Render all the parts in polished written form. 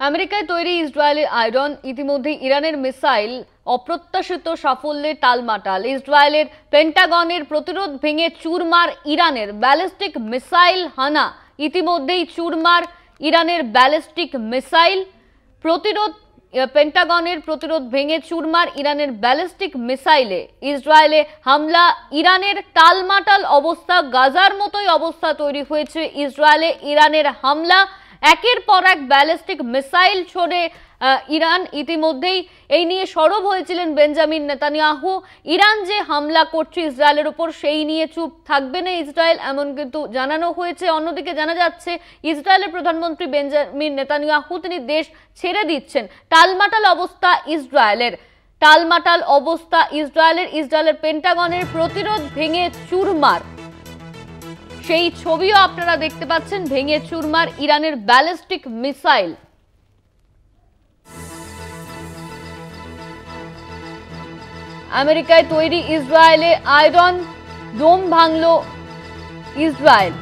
আমেরিকায় তৈরি ইসরায়েলের আয়রন ইতিমধ্যে ইরানের মিসাইল অপ্রত্যাশিত সাফল্যে টালমাটাল। ইসরায়েলের পেন্টাগনের প্রতিরোধ ভেঙে চুরমার ইরানের ব্যালিস্টিক মিসাইল হানা ইতিমধ্যেই চুরমার ইরানের ব্যালিস্টিক মিসাইল প্রতিরোধ পেন্টাগনের প্রতিরোধ ভেঙে চুরমার ইরানের ব্যালিস্টিক মিসাইলে ইসরায়েলে হামলা। ইরানের টালমাটাল অবস্থা, গাজার মতোই অবস্থা তৈরি হয়েছে ইসরায়েলে ইরানের হামলা। একের পর এক ব্যালিস্টিক মিসাইল ছোড়ে ইরান। ইতিমধ্যেই এই নিয়ে সরব হয়েছিলেন বেঞ্জামিন নেতানিয়াহু। ইরান যে হামলা করছে ইসরায়েলের উপর সেই নিয়ে চুপ থাকবে না ইসরায়েল, এমন কিন্তু জানানো হয়েছে। অন্যদিকে জানা যাচ্ছে ইসরায়েলের প্রধানমন্ত্রী বেঞ্জামিন নেতানিয়াহু তিনি দেশ ছেড়ে দিচ্ছেন। টালমাটাল অবস্থা ইসরায়েলের, টালমাটাল অবস্থা ইসরায়েলের পেন্টাগনের প্রতিরোধ ভেঙে চুরমার সেই ছবিও আপনারা দেখতে পাচ্ছেন, ভেঙে চুরমার ইরানের ব্যালিস্টিক মিসাইল। আমেরিকায় তৈরি ইসরায়েলে আয়রন ডোম ভাঙল ইসরায়েল।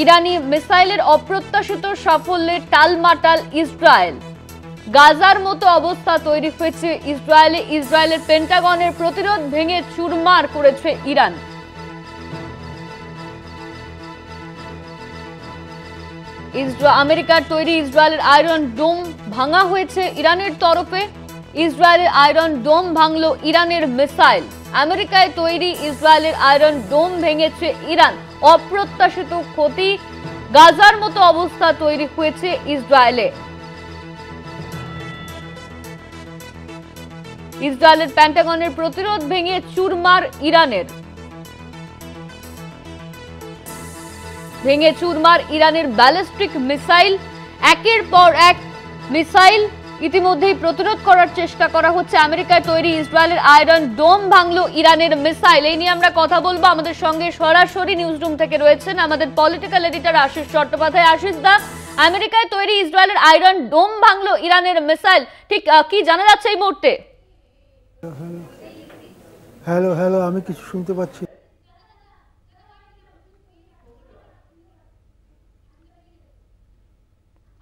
ইরানি মিসাইলের অপ্রত্যাশিত সাফল্যে টালমাটাল ইসরায়েল। গাজার মতো অবস্থা তৈরি হয়েছে ইসরায়েলের পেন্টাগনের প্রতিরোধ ভেঙে চুরমার করেছে ইরান। আমেরিকার তৈরি ইসরায়েলের আয়রন ডোম ভাঙা হয়েছে ইরানের তরফে। ইসরায়েলের আয়রন ডোম ভাঙল ইরানের মিসাইল। আমেরিকায় তৈরি ইসরায়েলের আয়রন ডোম ভেঙেছে ইরান। অপ্রত্যাশিত ক্ষতি, গাজার মতো অবস্থা তৈরি হয়েছে ইসরায়েলে। ইসরায়েলের পেন্টাগনের প্রতিরোধ ভেঙে চুরমার ইরানের, ভেঙে চুরমার ইরানের ব্যালিস্টিক মিসাইল। একের পর এক মিসাইল ইতিমধ্যেই প্রতিরোধ করার চেষ্টা করা হচ্ছে। আমেরিকায় তৈরি ইসরায়েলের আয়রন ডোম ভাঙল ইরানের মিসাইল। এই নিয়ে আমরা কথা বলবো। আমাদের সঙ্গে সরাসরি নিউজ রুম থেকে রয়েছেন আমাদের পলিটিক্যাল এডিটর আশিস চট্টোপাধ্যায়। আশিস দা, আমেরিকায় তৈরি ইসরায়েলের আয়রন ডোম ভাঙল ইরানের মিসাইল, ঠিক কি জানা যাচ্ছে এই মুহূর্তে? হ্যালো হ্যালো, আমি কিছু শুনতে পাচ্ছি।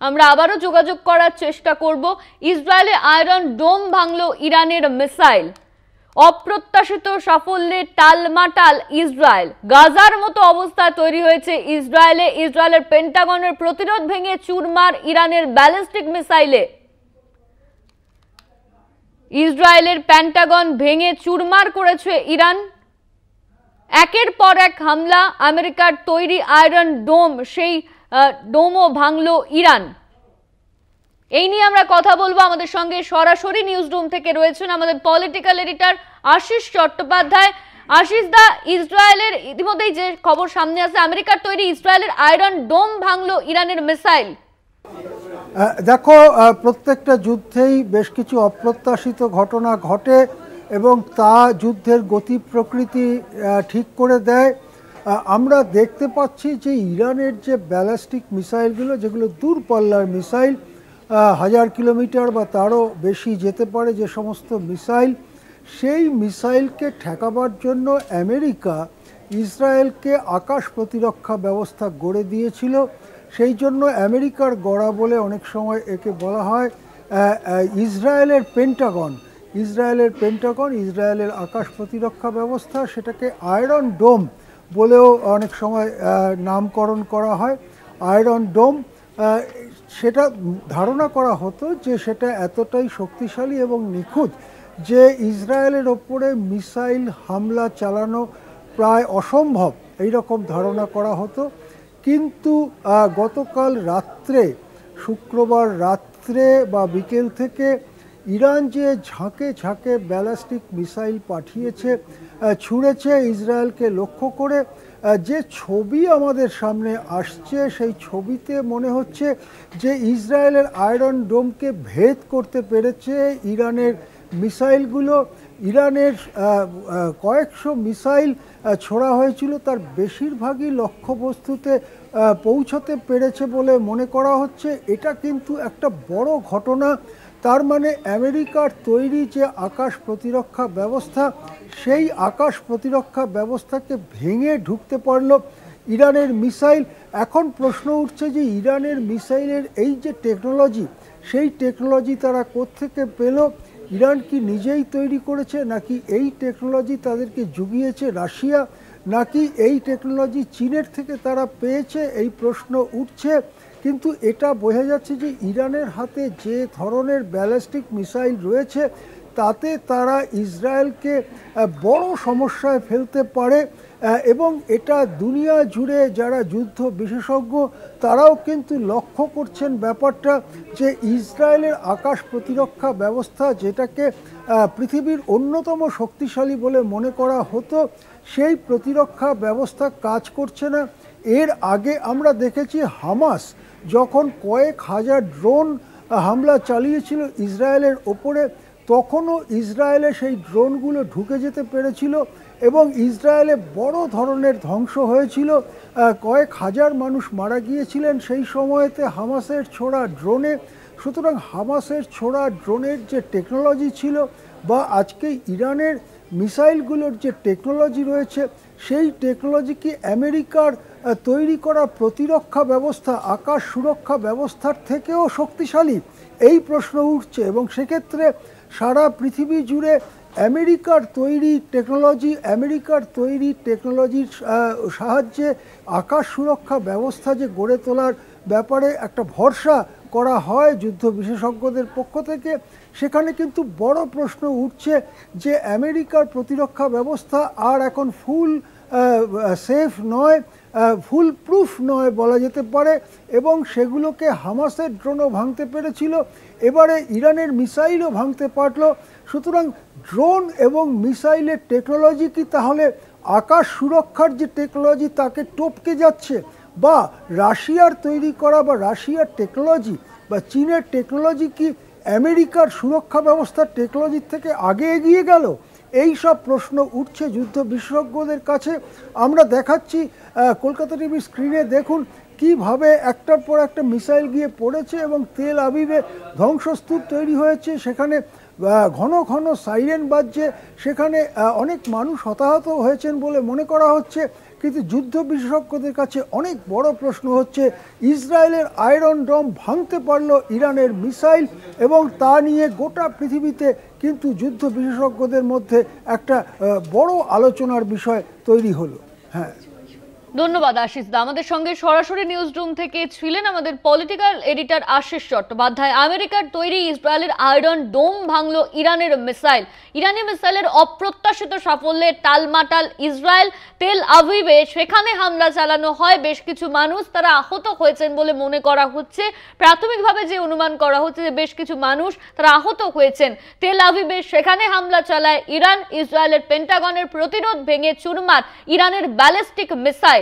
আমরা আবারও যোগাযোগ করার চেষ্টা করব। ইসরায়েলে আয়রন ডোম ভাঙল ইরানের মিসাইল। অপ্রত্যাশিত সাফল্যে টালমাটাল ইসরায়েল। গাজার মতো অবস্থা তৈরি হয়েছে ইসরায়েলের পেন্টাগনের প্রতিরোধ ভেঙে চুরমার ইরানের ব্যালিস্টিক মিসাইলে। ইসরায়েলের পেন্টাগন ভেঙে চুরমার করেছে ইরান। একের পর এক হামলা। আমেরিকার তৈরি আয়রন ডোম, সেই ডোমও ভাঙল ইরান। এই নিয়ে আমরা কথা বলবো। আমাদের সঙ্গে সরাসরি নিউজ রুম থেকে রয়েছেন আমাদের পলিটিক্যাল এডিটর আশিস চট্টোপাধ্যায়। আশিস দা, ইসরায়েলের ইতিমধ্যেই যে খবর সামনে আসে, আমেরিকার তৈরি ইসরায়েলের আয়রন ডোম ভাঙল ইরানের মিসাইল। দেখো, প্রত্যেকটা যুদ্ধেই বেশ কিছু অপ্রত্যাশিত ঘটনা ঘটে এবং তা যুদ্ধের গতি প্রকৃতি ঠিক করে দেয়। আমরা দেখতে পাচ্ছি যে ইরানের যে ব্যালিস্টিক মিসাইলগুলো, যেগুলো দূরপাল্লার মিসাইল, 1000 কিলোমিটার বা তারও বেশি যেতে পারে যে সমস্ত মিসাইল, সেই মিসাইলকে ঠেকাবার জন্য আমেরিকা ইসরায়েলকে আকাশ প্রতিরক্ষা ব্যবস্থা গড়ে দিয়েছিল। সেই জন্য আমেরিকার গড়া বলে অনেক সময় একে বলা হয় ইসরায়েলের পেন্টাগন। ইসরায়েলের আকাশ প্রতিরক্ষা ব্যবস্থা, সেটাকে আয়রন ডোম বলেও অনেক সময় নামকরণ করা হয়। আয়রন ডোম, সেটা ধারণা করা হতো যে সেটা এতটাই শক্তিশালী এবং নিখুঁত যে ইসরায়েলের ওপরে মিসাইল হামলা চালানো প্রায় অসম্ভব, এইরকম ধারণা করা হতো। কিন্তু গতকাল রাত্রে, শুক্রবার রাত্রে বা বিকেল থেকে ইরান যে ঝাঁকে ঝাঁকে ব্যালিস্টিক মিসাইল পাঠিয়েছে, ছুঁড়েছে ইসরায়েলকে লক্ষ্য করে, যে ছবি আমাদের সামনে আসছে সেই ছবিতে মনে হচ্ছে যে ইসরায়েলের আয়রন ডোমকে ভেদ করতে পেরেছে ইরানের মিসাইলগুলো। ইরানের কয়েকশো মিসাইল ছোড়া হয়েছিল, তার বেশিরভাগই লক্ষ্যবস্তুতে পৌঁছতে পেরেছে বলে মনে করা হচ্ছে। এটা কিন্তু একটা বড় ঘটনা। তার মানে আমেরিকার তৈরি যে আকাশ প্রতিরক্ষা ব্যবস্থা, সেই আকাশ প্রতিরক্ষা ব্যবস্থাকে ভেঙে ঢুকতে পারল ইরানের মিসাইল। এখন প্রশ্ন উঠছে যে ইরানের মিসাইলের এই যে টেকনোলজি, সেই টেকনোলজি তারা কোত্থেকে পেল? ইরান কি নিজেই তৈরি করেছে, নাকি এই টেকনোলজি তাদেরকে জুগিয়েছে রাশিয়া, নাকি এই টেকনোলজি চীনের থেকে তারা পেয়েছে? এই প্রশ্ন উঠছে। কিন্তু এটা বোঝা যাচ্ছে যে ইরানের হাতে যে ধরনের ব্যালিস্টিক মিসাইল রয়েছে তাতে তারা ইসরায়েলকে বড় সমস্যায় ফেলতে পারে, এবং এটা দুনিয়া জুড়ে যারা যুদ্ধ বিশেষজ্ঞ তারাও কিন্তু লক্ষ্য করছেন ব্যাপারটা, যে ইসরায়েলের আকাশ প্রতিরক্ষা ব্যবস্থা, যেটাকে পৃথিবীর অন্যতম শক্তিশালী বলে মনে করা হতো, সেই প্রতিরক্ষা ব্যবস্থা কাজ করছে না। এর আগে আমরা দেখেছি হামাস যখন কয়েক হাজার ড্রোন হামলা চালিয়েছিল ইসরায়েলের ওপরে, তখনও ইসরায়েলে সেই ড্রোনগুলো ঢুকে যেতে পেরেছিল এবং ইসরায়েলে বড় ধরনের ধ্বংস হয়েছিল। কয়েক হাজার মানুষ মারা গিয়েছিলেন সেই সময়তে হামাসের ছোড়া ড্রোনে। সুতরাং হামাসের ছোড়া ড্রোনের যে টেকনোলজি ছিল, বা আজকে ইরানের মিসাইলগুলোর যে টেকনোলজি রয়েছে, সেই টেকনোলজি কি আমেরিকার তৈরি করা প্রতিরক্ষা ব্যবস্থা, আকাশ সুরক্ষা ব্যবস্থার থেকেও শক্তিশালী? এই প্রশ্ন উঠছে। এবং সেক্ষেত্রে সারা পৃথিবী জুড়ে আমেরিকার তৈরি টেকনোলজির সাহায্যে আকাশ সুরক্ষা ব্যবস্থা যে গড়ে তোলার ব্যাপারে একটা ভরসা করা হয় যুদ্ধ বিশেষজ্ঞদের পক্ষ থেকে, সেখানে কিন্তু বড় প্রশ্ন উঠছে যে আমেরিকার প্রতিরক্ষা ব্যবস্থা আর এখন ফুল সেফ নয়, ফুল প্রুফ নয় বলা যেতে পারে, এবং সেগুলোকে হামাসের ড্রোনও ভাঙতে পেরেছিল, এবারে ইরানের মিসাইলও ভাঙতে পারল। সুতরাং ড্রোন এবং মিসাইলের টেকনোলজি কি তাহলে আকাশ সুরক্ষার যে টেকনোলজি তাকে টপকে যাচ্ছে? বা রাশিয়ার তৈরি করা বা রাশিয়ার টেকনোলজি বা চীনের টেকনোলজি কি আমেরিকার সুরক্ষা ব্যবস্থার টেকনোলজির থেকে আগে এগিয়ে গেল? এই সব প্রশ্ন উঠছে যুদ্ধ বিশেষজ্ঞদের কাছে। আমরা দেখাচ্ছি কলকাতা টিভির স্ক্রিনে, দেখুন কিভাবে একটার পর একটা মিসাইল গিয়ে পড়েছে এবং তেল আবিবে ধ্বংসস্তূপ তৈরি হয়েছে। সেখানে ঘন ঘন সাইরেন বাজছে, সেখানে অনেক মানুষ হতাহত হয়েছেন বলে মনে করা হচ্ছে। কিন্তু যুদ্ধ বিশেষজ্ঞদের কাছে অনেক বড় প্রশ্ন হচ্ছে, ইসরায়েলের আয়রন ডোম ভাঙতে পারল ইরানের মিসাইল, এবং তা নিয়ে গোটা পৃথিবীতে কিন্তু যুদ্ধ বিশেষজ্ঞদের মধ্যে একটা বড় আলোচনার বিষয় তৈরি হলো। হ্যাঁ, ধন্যবাদ আশিস দা। আমাদের সঙ্গে সরাসরি নিউজ রুম থেকে ছিলেন আমাদের পলিটিক্যাল এডিটর আশিস চট্টোপাধ্যায়। আমেরিকার তৈরি ইসরায়েলের আয়রন ডোম ভাঙল ইরানের মিসাইল। ইরানি মিসাইলের অপ্রত্যাশিত সাফল্যে টালমাটাল ইসরায়েল। তেল আভিভে সেখানে হামলা চালানো হয়, বেশ কিছু মানুষ তারা আহত হয়েছেন বলে মনে করা হচ্ছে। প্রাথমিকভাবে যে অনুমান করা হচ্ছে যে বেশ কিছু মানুষ তারা আহত হয়েছেন। তেল আভিভে সেখানে হামলা চালায় ইরান। ইসরায়েলের পেন্টাগনের প্রতিরোধ ভেঙে চুরমার ইরানের ব্যালিস্টিক মিসাইল।